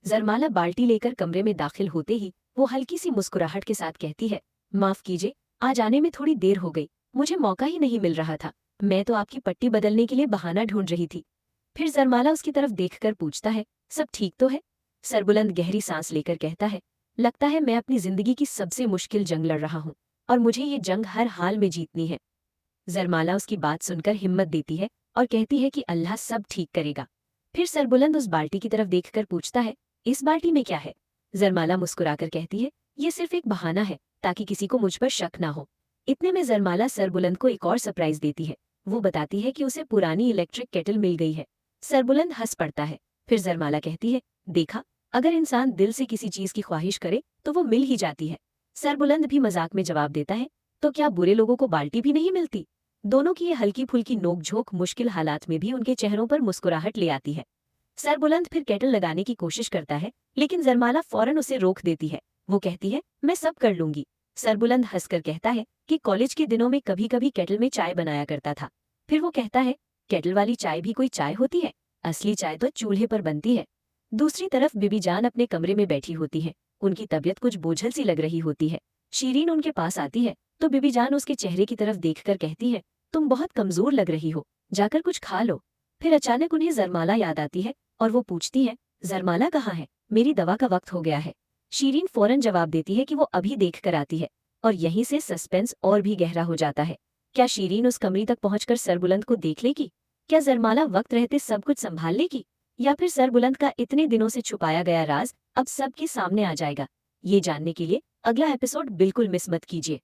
जरमाला बाल्टी लेकर कमरे में दाखिल होते ही वो हल्की सी मुस्कुराहट के साथ कहती है, माफ कीजिए, आज आने में थोड़ी देर हो गई, मुझे मौका ही नहीं मिल रहा था। मैं तो आपकी पट्टी बदलने के लिए बहाना ढूंढ रही थी। फिर जरमाला उसकी तरफ देखकर पूछता है, सब ठीक तो है? सरबुलंद गहरी सांस लेकर कहता है, लगता है मैं अपनी जिंदगी की सबसे मुश्किल जंग लड़ रहा हूँ और मुझे ये जंग हर हाल में जीतनी है। जरमाला उसकी बात सुनकर हिम्मत देती है और कहती है कि अल्लाह सब ठीक करेगा। फिर सरबुलंद उस बाल्टी की तरफ देखकर पूछता है, इस बाल्टी में क्या है? जरमाला मुस्कुराकर कहती है, ये सिर्फ एक बहाना है ताकि किसी को मुझ पर शक ना हो। इतने में जरमाला सरबुलंद को एक और सरप्राइज देती है। वो बताती है कि उसे पुरानी इलेक्ट्रिक केटल मिल गई है। सरबुलंद हंस पड़ता है। फिर जरमाला कहती है, देखा, अगर इंसान दिल से किसी चीज की ख्वाहिश करे तो वो मिल ही जाती है। सरबुलंद भी मजाक में जवाब देता है, तो क्या बुरे लोगों को बाल्टी भी नहीं मिलती? दोनों की ये हल्की फुल्की नोकझोंक मुश्किल हालात में भी उनके चेहरों पर मुस्कुराहट ले आती है। सरबुलंद फिर केटल लगाने की कोशिश करता है, लेकिन जरमाला फौरन उसे रोक देती है। वो कहती है, मैं सब कर लूंगी। सरबुलंद हंसकर कहता है कि कॉलेज के दिनों में कभी कभी केटल में चाय बनाया करता था। फिर वो कहता है, केटल वाली चाय भी कोई चाय होती है? असली चाय तो चूल्हे पर बनती है। दूसरी तरफ बीबी जान अपने कमरे में बैठी होती है। उनकी तबीयत कुछ बोझल सी लग रही होती है। शीरीन उनके पास आती है तो बीबी जान उसके चेहरे की तरफ देखकर कहती है, तुम बहुत कमजोर लग रही हो, जाकर कुछ खा लो। फिर अचानक उन्हें जरमाला याद आती है और वो पूछती है, जरमाला कहाँ है? मेरी दवा का वक्त हो गया है। शीरीन फौरन जवाब देती है कि वो अभी देख कर आती है और यहीं से सस्पेंस और भी गहरा हो जाता है। क्या शीरीन उस कमरे तक पहुंचकर सरबुलंद को देख लेगी? क्या जरमाला वक्त रहते सब कुछ संभाल लेगी? या फिर सरबुलंद का इतने दिनों से छुपाया गया राज अब सबके सामने आ जाएगा? ये जानने के लिए अगला एपिसोड बिल्कुल मिस मत कीजिए।